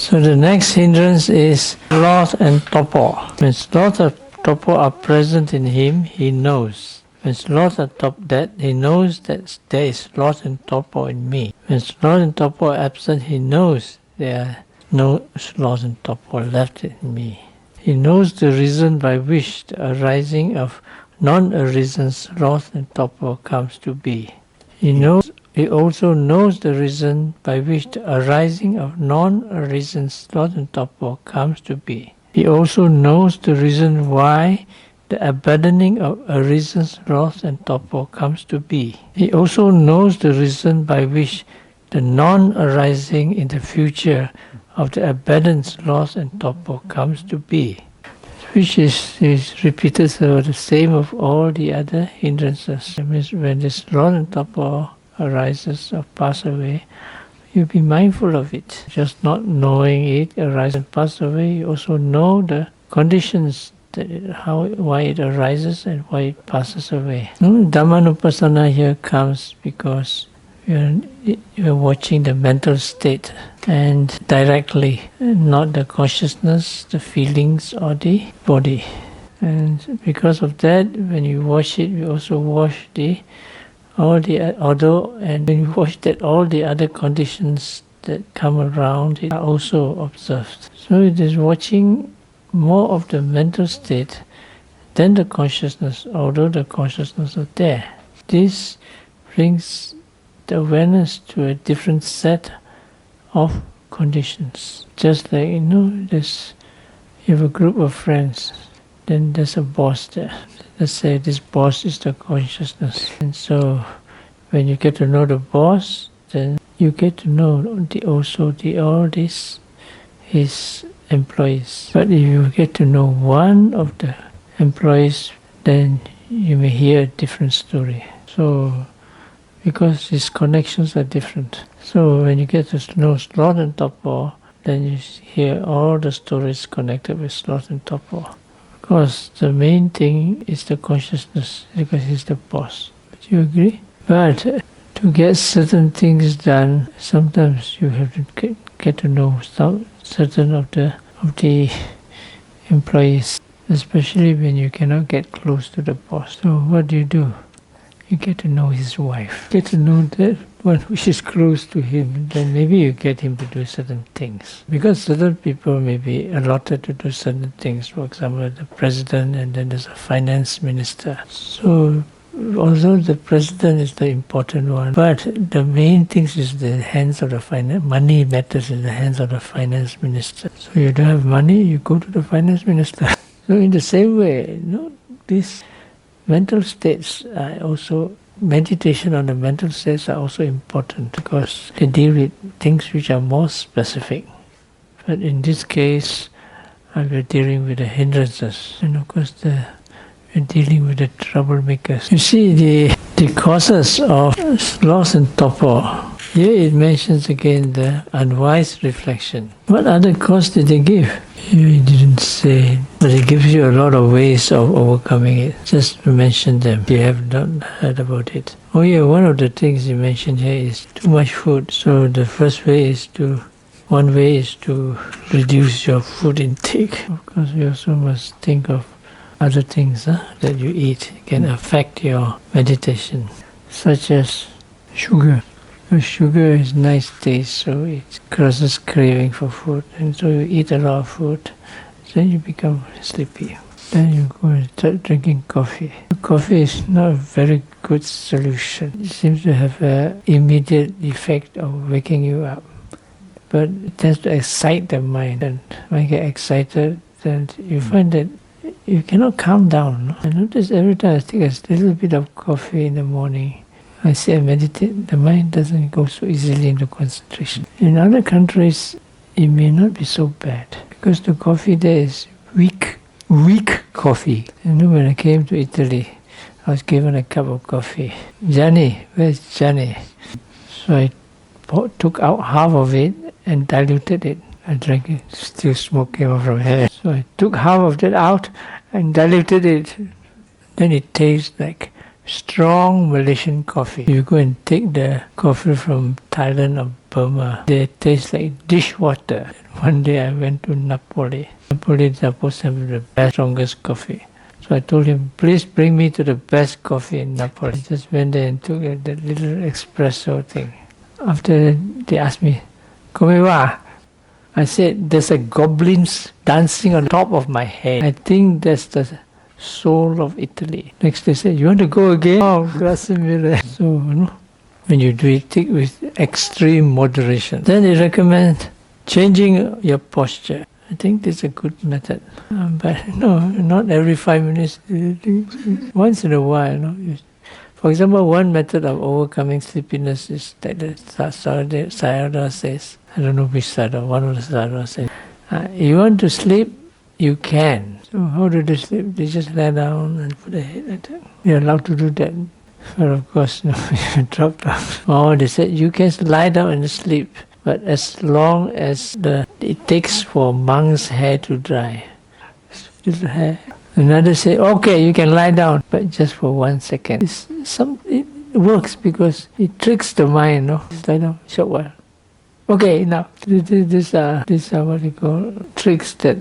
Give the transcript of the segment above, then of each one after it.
So the next hindrance is sloth and torpor. When sloth and torpor are present in him, he knows. When sloth and torpor, he knows that there is sloth and torpor in me. When sloth and torpor are absent, he knows there are no sloth and torpor left in me. He knows the reason by which the arising of non-arisen sloth and torpor comes to be. He also knows the reason by which the arising of non-arisen sloth and torpor comes to be. He also knows the reason why the abandoning of arisen sloth and torpor comes to be. He also knows the reason by which the non-arising in the future of the abandoned sloth and torpor comes to be, which is repeated so the same of all the other hindrances. That means when the sloth and torpor arises or pass away, you be mindful of it. Just not knowing it arises and pass away, you also know the conditions, why it arises and why it passes away. Dhammanupassana here comes because you're watching the mental state and directly, not the consciousness, the feelings or the body. And because of that, when you watch it, you also watch when you watch that, all the other conditions that come around it are also observed. So it is watching more of the mental state than the consciousness, although the consciousness is there. This brings the awareness to a different set of conditions. Just like, you have a group of friends, then there's a boss there. Let's say this boss is the consciousness. And so when you get to know the boss, then you get to know all his employees. But if you get to know one of the employees, then you may hear a different story. So, because his connections are different. So when you get to know sloth and torpor, then you hear all the stories connected with sloth and torpor. Because the main thing is the consciousness, because he's the boss. Do you agree? But to get certain things done, sometimes you have to get to know certain of the employees, especially when you cannot get close to the boss. So what do? You get to know his wife. Get to know that one which is close to him, then maybe you get him to do certain things. Because certain people may be allotted to do certain things. For example, the president, and then there's a finance minister. So although the president is the important one, but the main thing is the hands of the finance. Money matters in the hands of the finance minister. So you don't have money, you go to the finance minister. So in the same way, these mental states are also, meditation on the mental states are also important because they deal with things which are more specific. But in this case, we're dealing with the hindrances. And of course, we're dealing with the troublemakers. You see, the causes of sloth and torpor. Here it mentions again the unwise reflection. What other cause did they give? Here it didn't say, but it gives you a lot of ways of overcoming it. Just to mention them, you have not heard about it. Oh yeah, one of the things you mentioned here is too much food. So the first way is one way is to reduce your food intake. Of course, you also must think of other things that you eat can affect your meditation, such as sugar. Sugar is nice taste, so it causes craving for food, and so you eat a lot of food, then you become sleepy. Then you go and start drinking coffee. Coffee is not a very good solution. It seems to have an immediate effect of waking you up, but it tends to excite the mind, and when you get excited, then you find that you cannot calm down. I notice every time I take a little bit of coffee in the morning, I say I meditate, the mind doesn't go so easily into concentration. In other countries, it may not be so bad, because the coffee there is weak coffee. When I came to Italy, I was given a cup of coffee. Gianni, where's Gianni? So I took out half of it and diluted it. I drank it, still smoke came out from here. So I took half of that out and diluted it. Then it tastes like strong Malaysian coffee. You go and take the coffee from Thailand or Burma, they taste like dishwater. One day I went to Napoli. Napoli is supposed to have the best, strongest coffee. So I told him, please bring me to the best coffee in Napoli. I just went there and took that little espresso thing. After they asked me, Come wa? I said, there's a goblins dancing on top of my head. I think that's the soul of Italy. Next they said, you want to go again? Oh, grazie mille. So, when you do it, take with extreme moderation. Then they recommend changing your posture. I think this is a good method. But no, not every 5 minutes. Once in a while. For example, one method of overcoming sleepiness is that the Sayadaw says, I don't know which Sayadaw, one of the Sayadaw says, you want to sleep, you can. So how do they sleep? They just lie down and put their head like that. You're allowed to do that. But of course, no, you drop down. Or they said, you can lie down and sleep, but as long as it takes for monk's hair to dry. Little hair. Another say, okay, you can lie down, but just for 1 second. It works because it tricks the mind, Just lie down, short while. Okay, now, these are what you call tricks that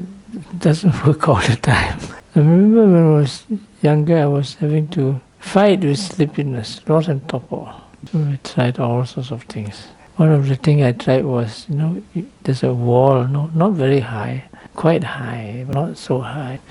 doesn't work all the time. I remember when I was younger, I was having to fight with sleepiness, loss and torpor. So I tried all sorts of things. One of the things I tried was, there's a wall, not very high, quite high, not so high.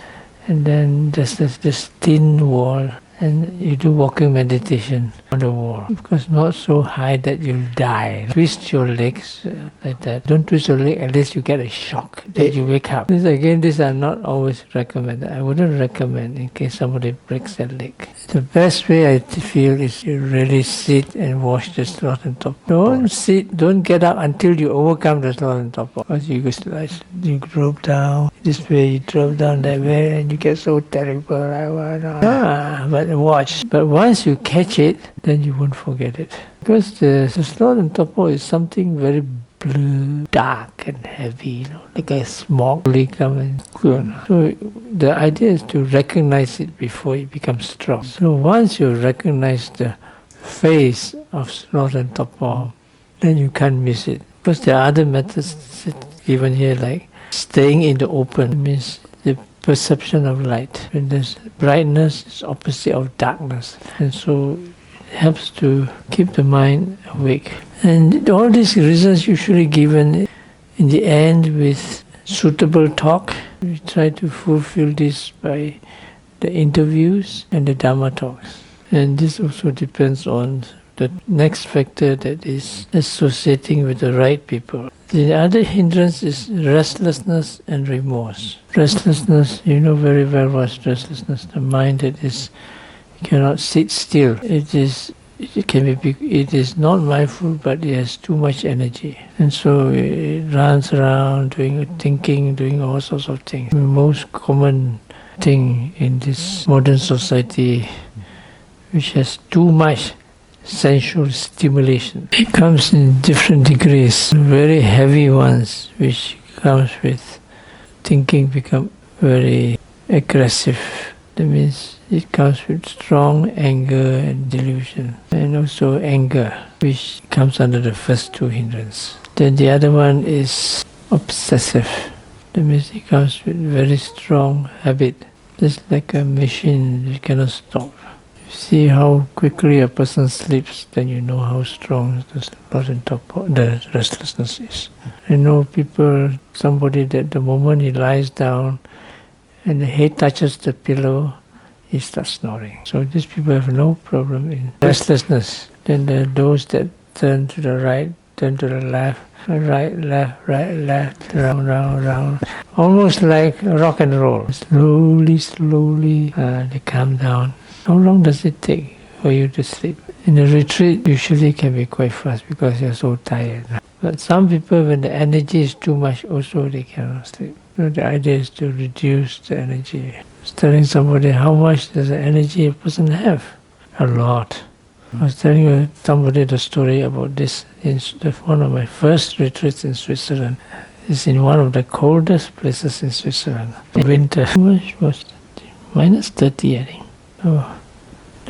And then there's this thin wall, and you do walking meditation on the wall. Because not so high that you'll die. Twist your legs like that. Don't twist your leg, at least you get a shock that you wake up. These are not always recommended. I wouldn't recommend in case somebody breaks their leg. The best way I feel is you really sit and watch the sloth and torpor. Don't get up until you overcome the sloth and torpor. Because you drop down this way, you drop down that way, and you get so terrible. But watch. But once you catch it, then you won't forget it. Because the sloth and torpor is something very blue, dark and heavy, like a smog will come and go. So the idea is to recognize it before it becomes strong. So once you recognize the face of sloth and torpor, then you can't miss it. Because there are other methods given here, like staying in the open. It means the perception of light. When there's brightness, it's opposite of darkness. And so it helps to keep the mind awake. And all these reasons usually given in the end with suitable talk. We try to fulfill this by the interviews and the Dharma talks. And this also depends on the next factor, that is associating with the right people. The other hindrance is restlessness and remorse. Restlessness, you know very well what's restlessness. The mind that cannot sit still. It is not mindful, but it has too much energy, and so it runs around doing all sorts of things. The most common thing in this modern society, which has too much sensual stimulation. It comes in different degrees. Very heavy ones, which comes with thinking, become very aggressive. That means it comes with strong anger and delusion, and also anger, which comes under the first two hindrances. Then the other one is obsessive. That means it comes with very strong habit. Just like a machine, you cannot stop. See how quickly a person sleeps, then you know how strong the restlessness is. I know somebody that the moment he lies down and the head touches the pillow, he starts snoring. So these people have no problem in restlessness. Then there are those that turn to the right, turn to the left, right, left, round, almost like rock and roll. Slowly, they calm down. How long does it take for you to sleep? In a retreat, usually can be quite fast because you're so tired. But some people, when the energy is too much, also they cannot sleep. So the idea is to reduce the energy. Telling somebody how much does the energy a person have? A lot. I was telling somebody the story about this in one of my first retreats in Switzerland. It's in one of the coldest places in Switzerland. In winter, how much was it? -30, I think. So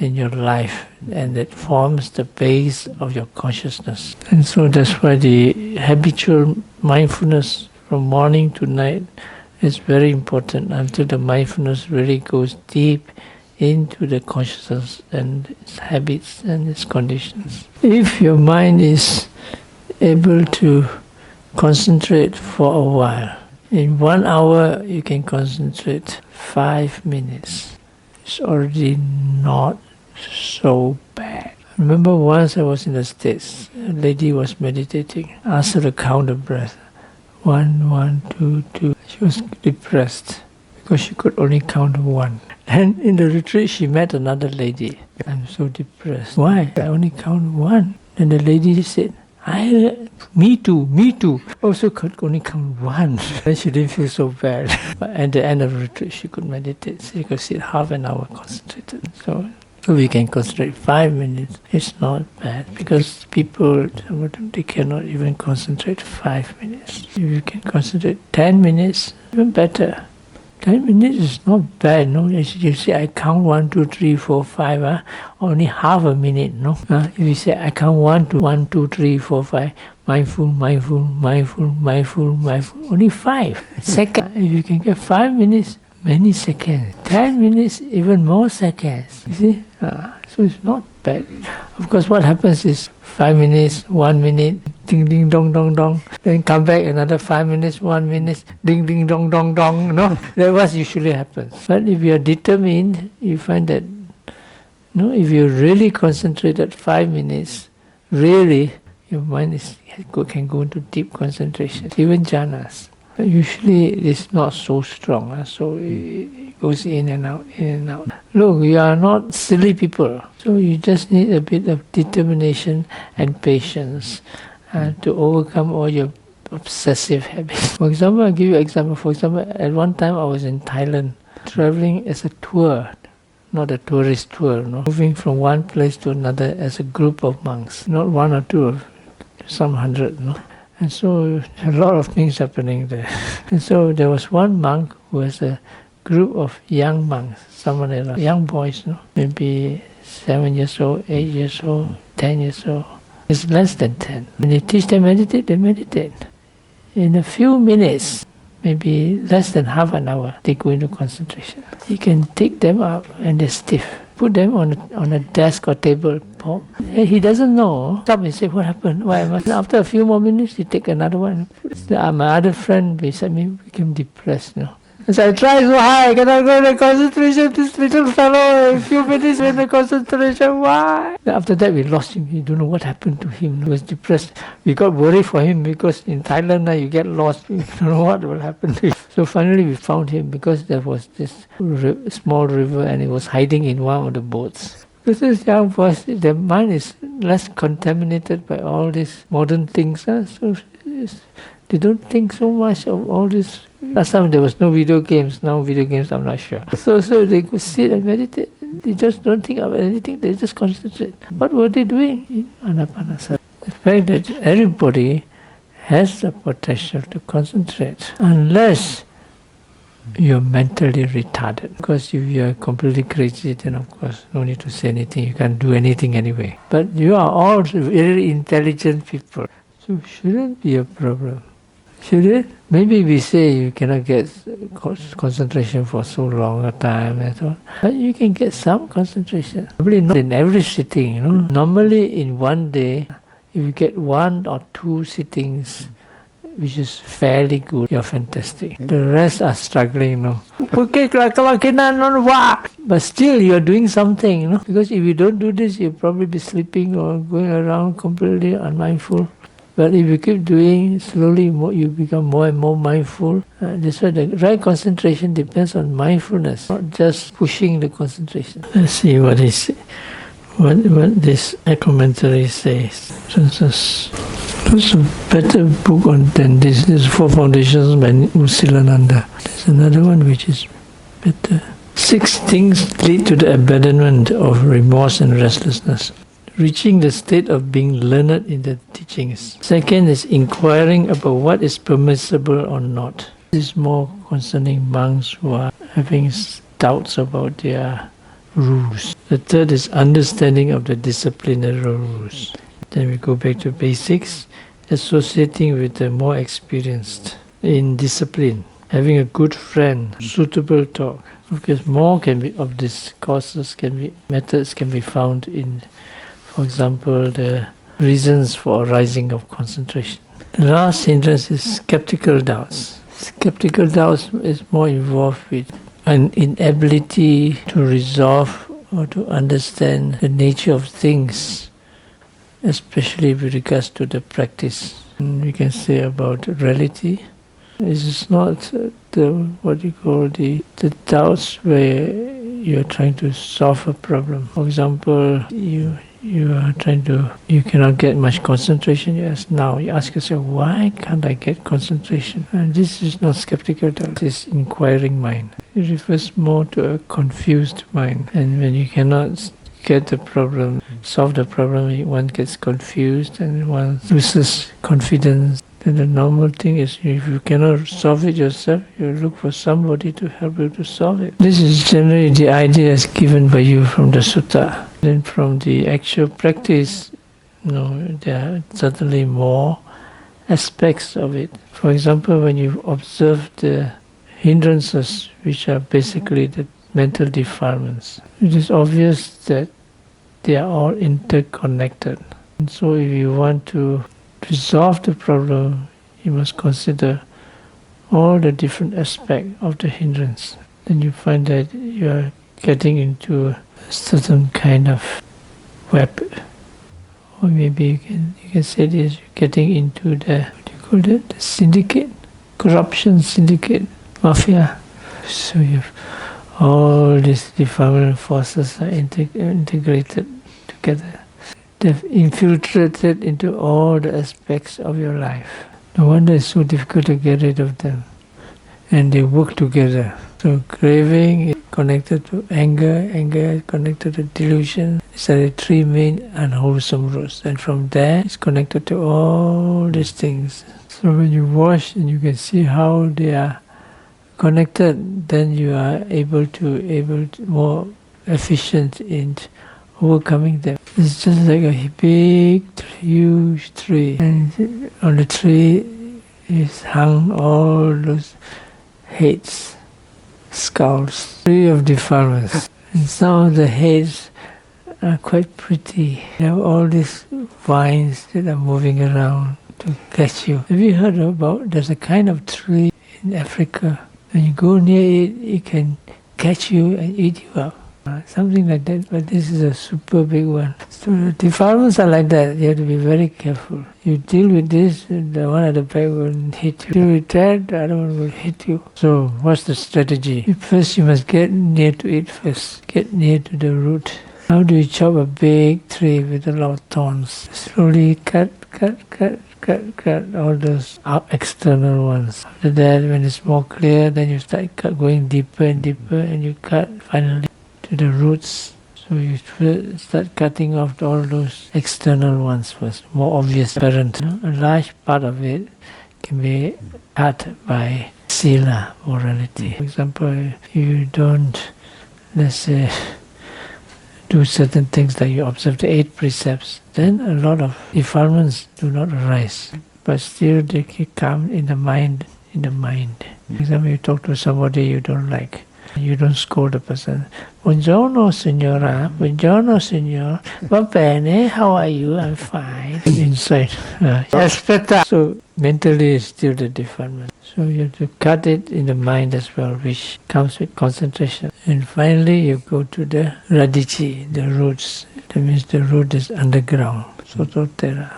in your life, and it forms the base of your consciousness. And so that's why the habitual mindfulness from morning to night is very important, until the mindfulness really goes deep into the consciousness and its habits and its conditions. If your mind is able to concentrate for a while, in 1 hour you can concentrate 5 minutes. It's already not so bad. I remember once I was in the States, a lady was meditating, asked her to count the breath. 1, 1, 2, 2. She was depressed because she could only count 1. And in the retreat she met another lady. I'm so depressed. Why? I only count 1. Then the lady said, me too. Also could only count 1. Then she didn't feel so bad. But at the end of the retreat she could meditate. She could sit half an hour concentrated. So we can concentrate 5 minutes. It's not bad, because people, some of them, they cannot even concentrate 5 minutes. If you can concentrate 10 minutes, even better. 10 minutes is not bad, no? As you say, I count 1, 2, 3, 4, 5, only half a minute, no? If you say, I count 1, 2, 3, 4, 5, mindful, only 5 seconds. If you can get 5 minutes, many seconds. 10 minutes, even more seconds. You see? So it's not bad. Of course, what happens is 5 minutes, 1 minute, ding ding dong dong dong. Then come back another 5 minutes, 1 minute, ding ding dong dong dong. No, that's what usually happens. But if you are determined, you find that, no, if you really concentrated 5 minutes, really, your mind can go into deep concentration, even jhanas. Usually it's not so strong, so it goes in and out, in and out. Look, we are not silly people, so you just need a bit of determination and patience to overcome all your obsessive habits. For example, I'll give you an example. For example, at one time I was in Thailand, traveling as a tour, not a tourist tour, no? Moving from one place to another as a group of monks, not 1 or 2, some 100, no? And so a lot of things happening there. And so there was one monk who was a group of young monks, someone else, young boys, no? Maybe 7 years old, 8 years old, 10 years old. It's less than 10. When you teach them meditate, they meditate. In a few minutes, maybe less than half an hour, they go into concentration. You can take them up and they're stiff. Put them on a desk or table. He doesn't know. Stop and say, what happened? Why am I? After a few more minutes, you take another one. My other friend beside me became depressed. You know. So I tried so hard, I cannot go into concentration. This little fellow, a few minutes in the concentration. Why? After that, we lost him. We don't know what happened to him. He was depressed. We got worried for him because in Thailand now you get lost. You don't know what will happen to him. So finally we found him because there was this small river and he was hiding in one of the boats. Because this young boys, their mind is less contaminated by all these modern things. So they don't think so much of all this. Last time there was no video games. Now video games, I'm not sure. So they could sit and meditate. They just don't think of anything. They just concentrate. What were they doing? In Anapanasati. The fact that everybody has the potential to concentrate, unless you're mentally retarded. Because if you're completely crazy, then of course no need to say anything. You can't do anything anyway. But you are all very intelligent people, so it shouldn't be a problem. Should it? Maybe we say you cannot get concentration for so long a time and so on. But you can get some concentration. Probably not in every sitting, you know. Normally in one day, if you get 1 or 2 sittings, which is fairly good, you're fantastic. The rest are struggling, you know. But still you're doing something, you know. Because if you don't do this, you'll probably be sleeping or going around completely unmindful. But if you keep doing, slowly you become more and more mindful. That's why the right concentration depends on mindfulness, not just pushing the concentration. Let's see what what this commentary says. There's a better book than this. This is 4 Foundations by Usilananda. There's another one which is better. 6 things lead to the abandonment of remorse and restlessness. Reaching the state of being learned in the teachings. Second is inquiring about what is permissible or not. This is more concerning monks who are having doubts about their rules. The third is understanding of the disciplinary rules. Then we go back to basics, associating with the more experienced in discipline, having a good friend, suitable talk. Of course, more can be of these methods can be found in, for example, the reasons for arising of concentration. The last hindrance is skeptical doubts. Skeptical doubts is more involved with an inability to resolve or to understand the nature of things, especially with regards to the practice. And we can say about reality. This is not the doubts where you're trying to solve a problem. For example, you cannot get much concentration. You ask yourself, why can't I get concentration? And this is not skeptical doubt, this is inquiring mind. It refers more to a confused mind. And when you cannot get the problem, solve the problem, one gets confused and one loses confidence. Then the normal thing is, if you cannot solve it yourself, you look for somebody to help you to solve it. This is generally the idea as given by you from the sutta. Then from the actual practice, there are certainly more aspects of it. For example, when you observe the hindrances, which are basically the mental defilements, it is obvious that they are all interconnected. And so if you want to resolve the problem, you must consider all the different aspects of the hindrance. Then you find that you are getting into a certain kind of web. Or maybe you can say this, you're getting into the syndicate, corruption syndicate, mafia. So you have all these defilement forces are integrated together. They've infiltrated into all the aspects of your life. No wonder it's so difficult to get rid of them. And they work together. So craving is connected to anger, anger is connected to delusion. These are the three main unwholesome roots. And from there, it's connected to all these things. So when you watch and you can see how they are connected, then you are able to more efficient in overcoming them. It's just like a big, huge tree, and on the tree is hung all those heads, skulls, tree of defilements. And some of the heads are quite pretty. They have all these vines that are moving around to catch you. Have you heard about, there's a kind of tree in Africa, when you go near it, it can catch you and eat you up. Something like that, but this is a super big one. So the defilements are like that, you have to be very careful. You deal with this, the one at the back will hit you. Deal with that, the other one will hit you. So what's the strategy? First you must get near to it first, get near to the root. How do you chop a big tree with a lot of thorns? Slowly cut all those external ones. After that, when it's more clear, then you start going deeper and deeper, and you cut finally to the roots. So you start cutting off all those external ones first, more obvious, apparent. A large part of it can be cut by sila, morality. For example, if you don't, let's say, do certain things like you observe the 8 precepts, then a lot of defilements do not arise. But still they can come in the mind. For example, you talk to somebody you don't like. You don't scold the person. Buongiorno signora, buongiorno signor, va bene, how are you? I'm fine. Inside, aspetta. So mentally it's still the defilement. So you have to cut it in the mind as well, which comes with concentration. And finally you go to the radici, the roots. That means the root is underground, sototera.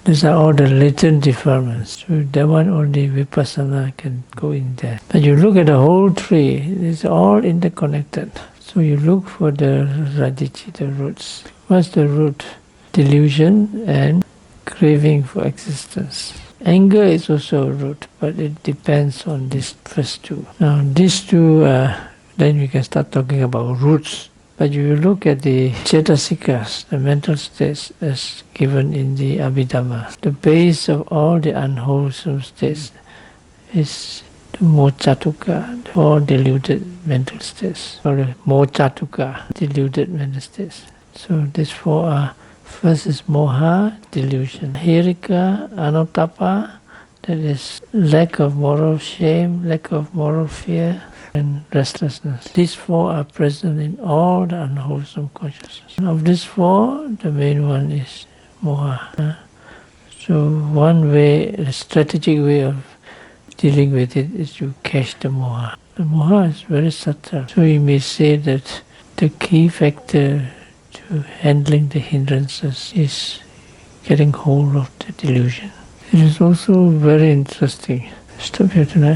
These are all the latent defilements. So that one only vipassana can go in there. But you look at the whole tree, it's all interconnected. So you look for the radici, the roots. What's the root? Delusion and craving for existence. Anger is also a root, but it depends on these first two. Now these two, then we can start talking about roots. But if you look at the cetasikas, the mental states as given in the Abhidhamma, the base of all the unwholesome states is the mochatuka, the four deluded mental states, or the mochatuka, deluded mental states. So these four are, first is moha, delusion, hirika, anotapa, that is lack of moral shame, lack of moral fear, and restlessness. These four are present in all the unwholesome consciousness. And of these four, the main one is moha. So one way, the strategic way of dealing with it is to catch the moha. The moha is very subtle. So you may say that the key factor to handling the hindrances is getting hold of the delusion. It is also very interesting. Stop here tonight.